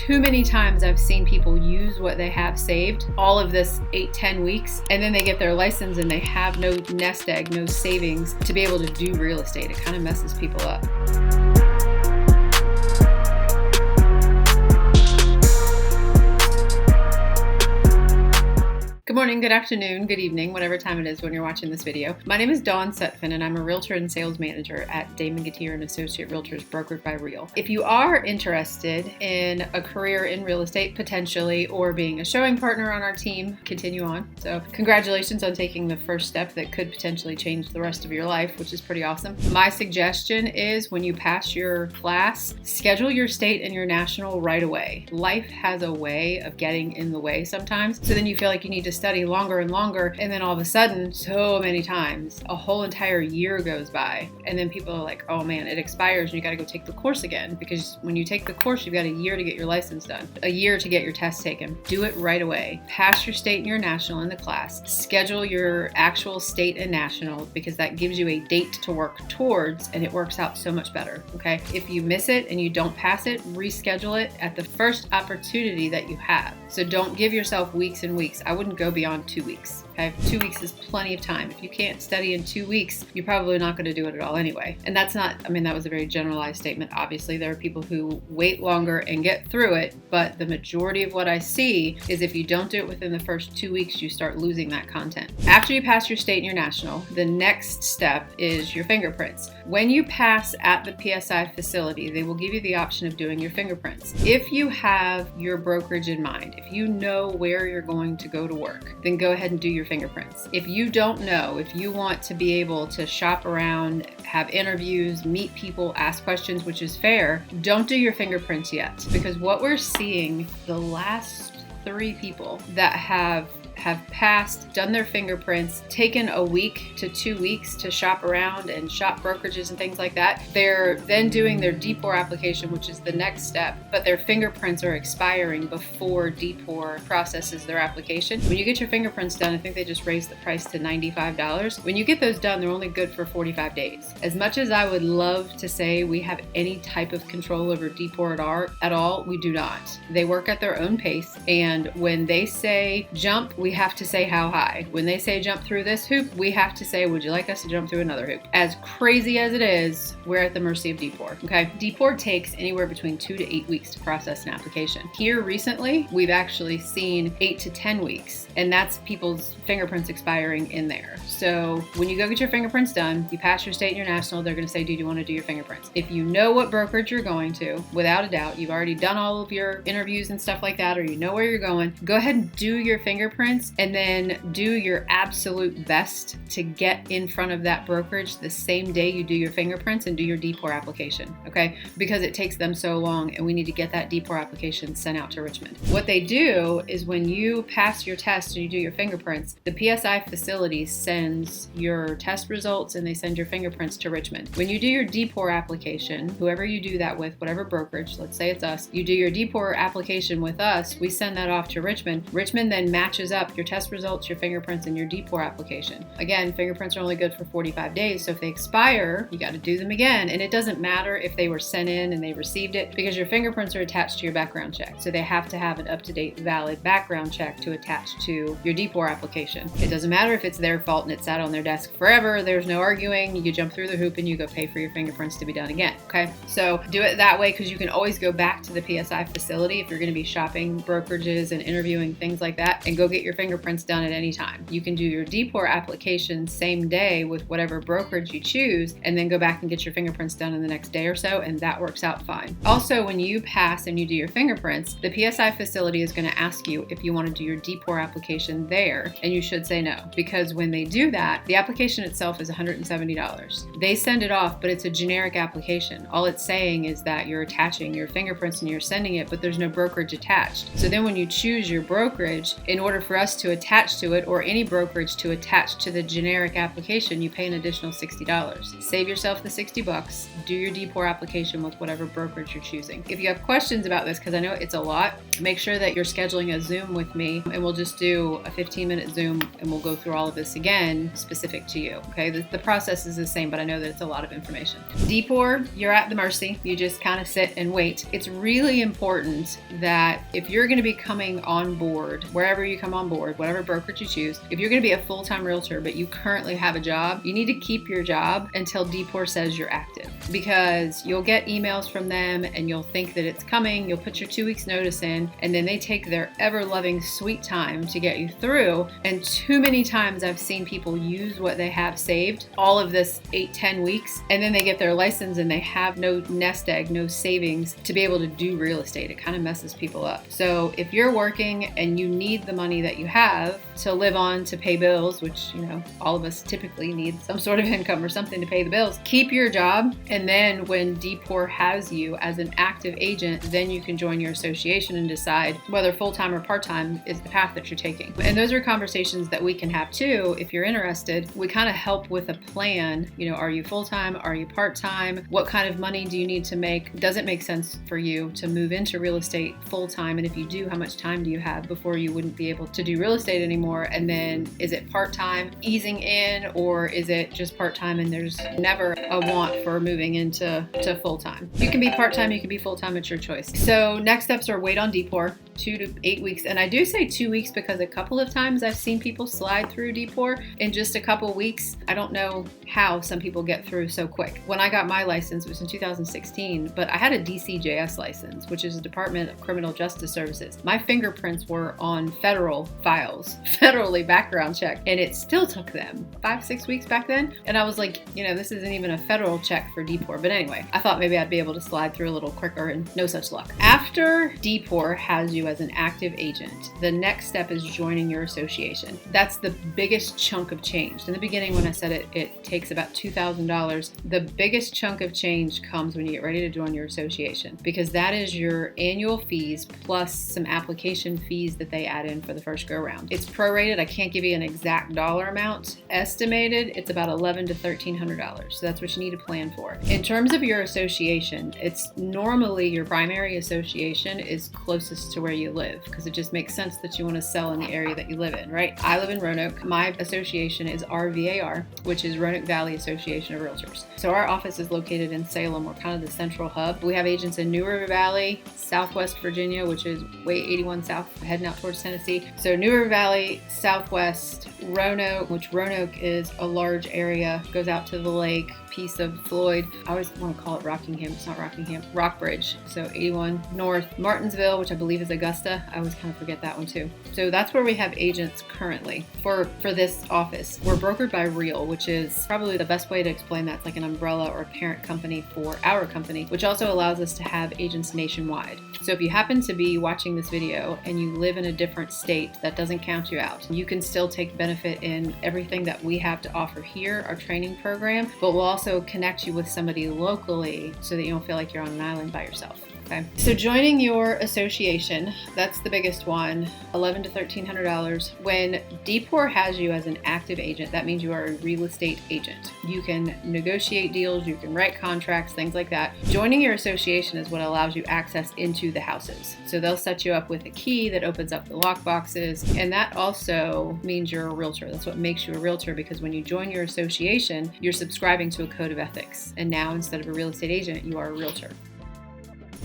Too many times I've seen people use what they have saved, all of this 8-10 weeks, and then they get their license and they have no nest egg, no savings to be able to do real estate. It kind of messes people up. Good morning, good afternoon, good evening, whatever time it is when you're watching this video. My name is Sutphin, and I'm a realtor and sales manager at Damon, Gettier & Associate Realtors-Brokered by Real. If you are interested in a career in real estate, potentially, or being a showing partner on our team, continue on. So congratulations on taking the first step that could potentially change the rest of your life, which is pretty awesome. My suggestion is when you pass your class, schedule your state and your national right away. Life has a way of getting in the way sometimes, so then you feel like you need to study longer and longer, and then all of a sudden, so many times, a whole entire year goes by, and then people are like, oh man, it expires and you got to go take the course again, because when you take the course, you've got a year to get your license done, a year to get your test taken. Do it right away. Pass your state and your national in the class. Schedule your actual state and national, because that gives you a date to work towards, and it works out so much better, okay? If you miss it and you don't pass it, reschedule it at the first opportunity that you have. So don't give yourself weeks and weeks. I wouldn't go beyond 2 weeks. Okay, 2 weeks is plenty of time. If you can't study in 2 weeks, you're probably not going to do it at all anyway. And that's not, that was a very generalized statement. Obviously, there are people who wait longer and get through it, but the majority of what I see is if you don't do it within the first 2 weeks, you start losing that content. After you pass your state and your national, the next step is your fingerprints. When you pass at the PSI facility, they will give you the option of doing your fingerprints. If you have your brokerage in mind, if you know where you're going to go to work, then go ahead and do your fingerprints. If you don't know, if you want to be able to shop around, have interviews, meet people, ask questions, which is fair, don't do your fingerprints yet. Because what we're seeing, the last 3 people that have passed, done their fingerprints, taken a week to 2 weeks to shop around and shop brokerages and things like that. They're then doing their DEPOR application, which is the next step, but their fingerprints are expiring before DEPOR processes their application. When you get your fingerprints done, I think they just raised the price to $95. When you get those done, they're only good for 45 days. As much as I would love to say we have any type of control over DEPOR at all, we do not. They work at their own pace, and when they say jump, we have to say how high. When they say jump through this hoop, we have to say, would you like us to jump through another hoop? As crazy as it is, we're at the mercy of DEPOR, okay? DEPOR takes anywhere between 2 to 8 weeks to process an application. Here recently, we've actually seen 8 to 10 weeks, and that's people's fingerprints expiring in there. So when you go get your fingerprints done, you pass your state and your national, they're gonna say, do you wanna do your fingerprints? If you know what brokerage you're going to, without a doubt, you've already done all of your interviews and stuff like that, or you know where you're going, go ahead and do your fingerprints, and then do your absolute best to get in front of that brokerage the same day you do your fingerprints and do your DEPOR application, okay? Because it takes them so long, and we need to get that DEPOR application sent out to Richmond. What they do is when you pass your test and you do your fingerprints, the PSI facility sends your test results and they send your fingerprints to Richmond. When you do your DEPOR application, whoever you do that with, whatever brokerage, let's say it's us, you do your DEPOR application with us, we send that off to Richmond. Richmond then matches up your test results, your fingerprints, and your DEPOR application. Again, fingerprints are only good for 45 days, so if they expire, you got to do them again. And it doesn't matter if they were sent in and they received it, because your fingerprints are attached to your background check. So they have to have an up-to-date, valid background check to attach to your DEPOR application. It doesn't matter if it's their fault and it sat on their desk forever, there's no arguing, you jump through the hoop and you go pay for your fingerprints to be done again, okay? So do it that way, because you can always go back to the PSI facility if you're going to be shopping brokerages and interviewing, things like that, and go get your fingerprints done at any time. You can do your DEPOR application same day with whatever brokerage you choose, and then go back and get your fingerprints done in the next day or so, and that works out fine. Also, when you pass and you do your fingerprints, the PSI facility is going to ask you if you want to do your DEPOR application there, and you should say no, because when they do that, the application itself is $170. They send it off, but it's a generic application. All it's saying is that you're attaching your fingerprints and you're sending it, but there's no brokerage attached. So then when you choose your brokerage, in order for us to attach to it, or any brokerage to attach to the generic application, you pay an additional $60. Save yourself the $60. Do your DEPOR application with whatever brokerage you're choosing. If you have questions about this, because I know it's a lot, make sure that you're scheduling a Zoom with me, and we'll just do a 15-minute Zoom and we'll go through all of this again specific to you. Okay, the process is the same, but I know that it's a lot of information. DEPOR, you're at the mercy. You just kind of sit and wait. It's really important that if you're going to be coming on board, wherever you come on board, whatever brokerage you choose, if you're going to be a full-time realtor but you currently have a job, you need to keep your job until DEPOR says you're active, because you'll get emails from them and you'll think that it's coming. You'll put your 2 weeks notice in, and then they take their ever-loving sweet time to get you through. And too many times I've seen people use what they have saved all of this 8-10 weeks, and then they get their license and they have no nest egg, no savings to be able to do real estate. It kind of messes people up. So if you're working and you need the money that you have to live on, to pay bills, which, you know, all of us typically need some sort of income or something to pay the bills, keep your job. And then when DEPOR has you as an active agent, then you can join your association and decide whether full-time or part-time is the path that you're taking. And those are conversations that we can have too. If you're interested, we kind of help with a plan. You know, are you full-time? Are you part-time? What kind of money do you need to make? Does it make sense for you to move into real estate full-time? And if you do, how much time do you have before you wouldn't be able to do real estate anymore? And then is it part-time easing in, or is it just part-time and there's never a want for moving into full-time? You can be part-time, you can be full-time, it's your choice. So next steps are wait on DEPOR, 2 to 8 weeks. And I do say 2 weeks because a couple of times I've seen people slide through DEPOR in just a couple weeks. I don't know how some people get through so quick. When I got my license, it was in 2016, but I had a DCJS license, which is a Department of Criminal Justice Services. My fingerprints were on federal files, federally background check, and it still took them 5-6 weeks back then. And I was like, you know, this isn't even a federal check for DEPOR. But anyway, I thought maybe I'd be able to slide through a little quicker, and no such luck. After DEPOR has you as an active agent, the next step is joining your association. That's the biggest chunk of change. In the beginning, when I said it takes about $2,000, the biggest chunk of change comes when you get ready to join your association, because that is your annual fees plus some application fees that they add in for the first go around. It's prorated. I can't give you an exact dollar amount. Estimated, it's about $1,100 to $1,300. So that's what you need to plan for. In terms of your association, it's normally your primary association is closest to where you live, because it just makes sense that you want to sell in the area that you live in, right? I live in Roanoke. My association is RVAR, which is Roanoke Valley Association of Realtors. So our office is located in Salem. We're kind of the central hub. We have agents in New River Valley, Southwest Virginia, which is way 81 south, heading out towards Tennessee. So New River Valley, Southwest, Roanoke, which Roanoke is a large area, goes out to the lake, piece of Floyd. I always want to call it Rockingham. It's not Rockingham. Rockbridge. So 81 North. Martinsville, which I believe is Augusta. I always kind of forget that one too. So that's where we have agents currently for this office. We're brokered by Real, which is probably the best way to explain that. It's like an umbrella or a parent company for our company, which also allows us to have agents nationwide. So if you happen to be watching this video and you live in a different state, that doesn't count you out. You can still take benefit in everything that we have to offer here, our training program, but we'll also connect you with somebody locally so that you don't feel like you're on an island by yourself. Okay. So joining your association, that's the biggest one, $1,100 to $1,300. When DEPOR has you as an active agent, that means you are a real estate agent. You can negotiate deals, you can write contracts, things like that. Joining your association is what allows you access into the houses. So they'll set you up with a key that opens up the lock boxes, and that also means you're a realtor. That's what makes you a realtor, because when you join your association, you're subscribing to a code of ethics. And now instead of a real estate agent, you are a realtor.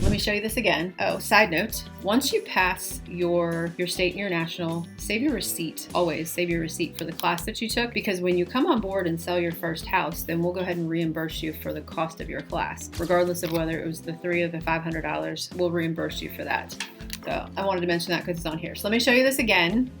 Let me show you this again. Oh, side note, once you pass your state and your national, save your receipt. Always save your receipt for the class that you took, because when you come on board and sell your first house, then we'll go ahead and reimburse you for the cost of your class. Regardless of whether it was the $300 or the $500, we'll reimburse you for that. So I wanted to mention that because it's on here. So let me show you this again.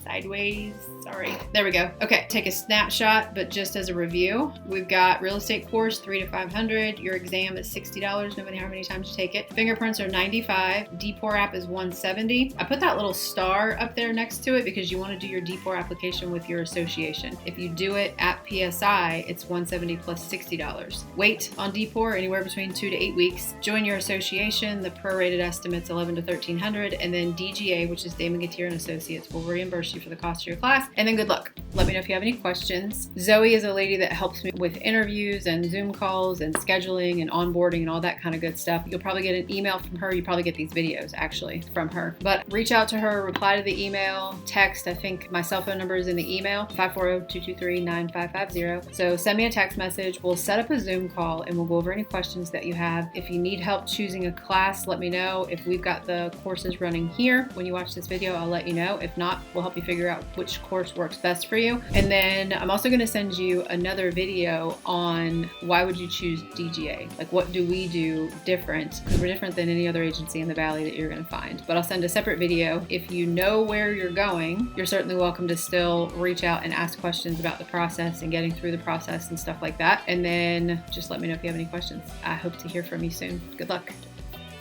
Sideways. Sorry. There we go. Okay, take a snapshot, but just as a review, we've got real estate course, $300 to $500. Your exam is $60, no matter how many times you take it. Fingerprints are $95. DEPOR app is $170. I put that little star up there next to it because you want to do your DEPOR application with your association. If you do it at PSI, it's $170 plus $60. Wait on DEPOR anywhere between 2 to 8 weeks. Join your association. The prorated estimate's $1,100 to $1,300, and then DGA, which is Damon, Gettier and Associates, will reimburse you for the cost of your class. And then good luck. Let me know if you have any questions. Zoe is a lady that helps me with interviews and Zoom calls and scheduling and onboarding and all that kind of good stuff. You'll probably get an email from her. You probably get these videos actually from her. But reach out to her, reply to the email, text. I think my cell phone number is in the email, 540-223-9550. So send me a text message. We'll set up a Zoom call and we'll go over any questions that you have. If you need help choosing a class, let me know. If we've got the courses running here when you watch this video, I'll let you know. If not, we'll help you figure out which course works best for you. And then I'm also going to send you another video on why would you choose DGA? Like, what do we do different? Because we're different than any other agency in the Valley that you're going to find. But I'll send a separate video. If you know where you're going, you're certainly welcome to still reach out and ask questions about the process and getting through the process and stuff like that. And then just let me know if you have any questions. I hope to hear from you soon. Good luck.